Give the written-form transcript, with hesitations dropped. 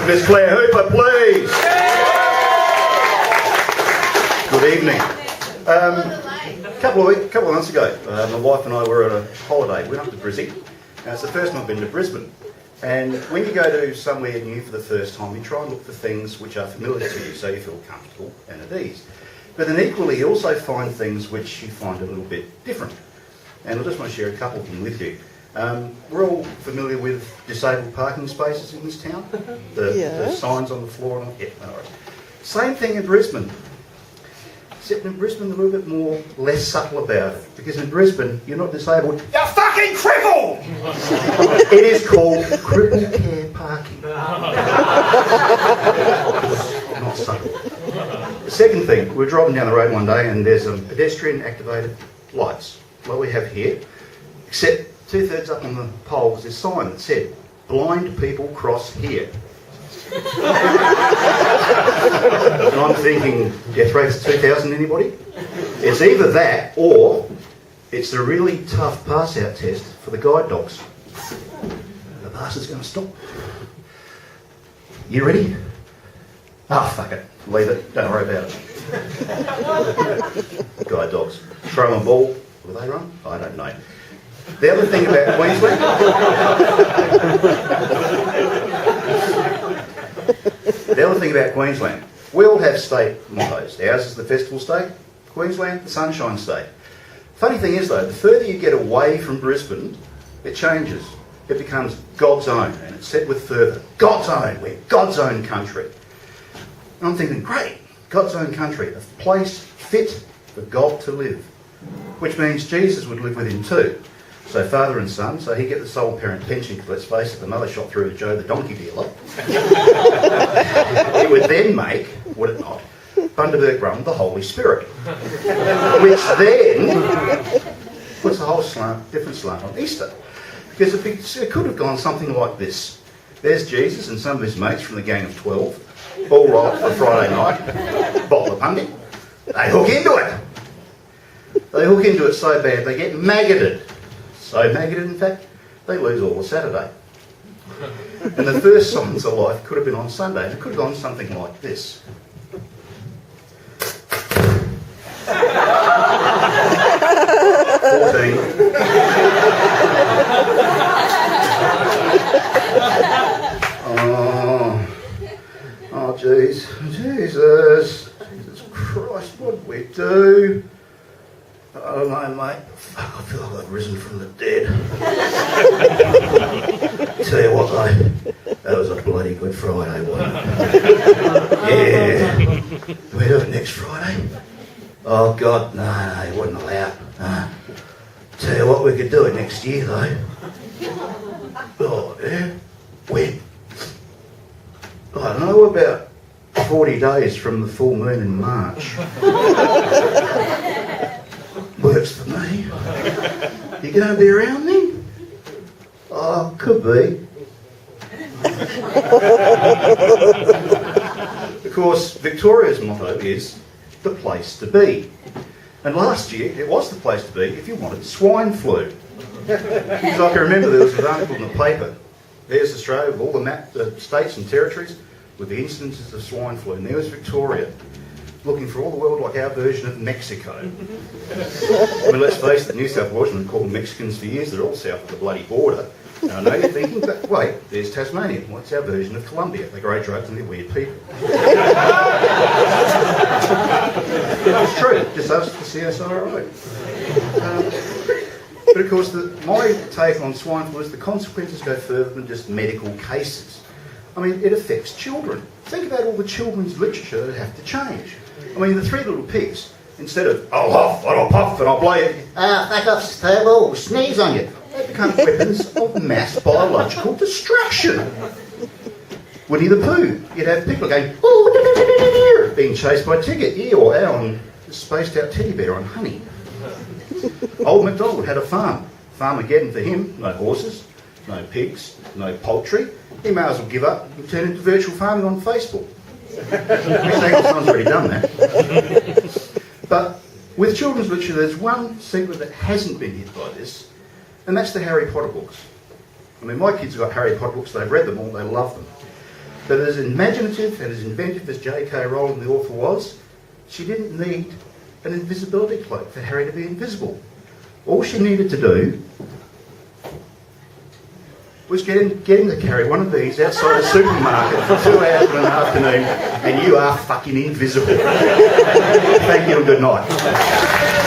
Miss Claire Hooper, please. Good evening. A couple of months ago, my wife and I were at a holiday. We went up to Brizzy. It's the first time I've been to Brisbane. And when you go to somewhere new for the first time, you try and look for things which are familiar to you, so you feel comfortable and at ease. But then equally, you also find things which you find a little bit different. And I just want to share a couple of them with you. We're all familiar with disabled parking spaces in this town. The signs on the floor. And same thing in Brisbane. Except in Brisbane, a little bit less subtle about it. Because in Brisbane, you're not disabled. You're fucking crippled! It is called cripple care parking. Not subtle. The second thing, we're driving down the road one day and there's pedestrian activated lights, like we have here, except 2/3 up on the pole was this sign that said, blind people cross here. And I'm thinking, death rate's 2,000 anybody? It's either that or it's a really tough pass-out test for the guide dogs. The bastard's going to stop. You ready? Ah, fuck it. Leave it. Don't worry about it. Guide dogs. Throw them a ball. Will they run? I don't know. The other thing about Queensland... The other thing about Queensland, we all have state mottos. Ours is the festival state, Queensland, the sunshine state. Funny thing is though, the further you get away from Brisbane, it changes. It becomes God's own, and it's set with further. God's own, we're God's own country. And I'm thinking, great, God's own country, a place fit for God to live. Which means Jesus would live within too. So father and son, so he'd get the sole parent pension, because let's face it, the mother shot through to Joe the donkey dealer. It would then make, would it not, Bundaberg Rum the Holy Spirit. Which then puts a whole different slant on Easter. Because it could have gone something like this. There's Jesus and some of his mates from the gang of 12, all right for Friday night, bottle of pumpkin. They hook into it. They hook into it so bad they get maggoted. So maggoted, in fact, they lose all the Saturday. And the first Signs of Life could have been on Sunday. And it could have gone something like this. Oh, jeez. Jesus Christ, what did we do? I don't know, mate. Fuck, I feel like I've risen from the dead. Tell you what, though, that was a bloody good Friday, wasn't it? Yeah. Do we do it next Friday? Oh, God, no, he wouldn't allow it. Tell you what, we could do it next year, though. Oh, yeah? When? I don't know, about 40 days from the full moon in March. Works for me. You going to be around then? Oh, could be. Of course, Victoria's motto is the place to be. And last year, it was the place to be if you wanted swine flu. Because I can remember there was an article in the paper. There's Australia with all the states and territories with the incidences of swine flu. And there was Victoria, looking for all the world like our version of Mexico. I mean, let's face it, New South Wales have been called Mexicans for years. They're all south of the bloody border. And I know you're thinking, but wait, there's Tasmania. What's our version of Colombia? They grow drugs and they're weird people. It's true, just us, the CSIRO. But of course, my take on swine flu is the consequences go further than just medical cases. I mean, it affects children. Think about all the children's literature that have to change. I mean, the three little pigs, instead of, I'll huff and I'll puff and I'll blow you, back off, stable, we'll sneeze on you. They become weapons of mass biological destruction. Winnie the Pooh, you'd have people going, oh, being chased by Tigger, or Alan, a spaced out teddy bear on honey. Old MacDonald had a farm. Farmageddon for him, no horses, no pigs, no poultry. He may as well give up and turn into virtual farming on Facebook. Someone's already done that. But with children's literature, there's one segment that hasn't been hit by this, and that's the Harry Potter books. I mean, my kids have got Harry Potter books, they've read them all, they love them. But as imaginative and as inventive as J.K. Rowling, the author, was, she didn't need an invisibility cloak for Harry to be invisible. All she needed to do was get him to carry one of these outside a supermarket for 2 hours in an afternoon, and you are fucking invisible. Thank you and good night.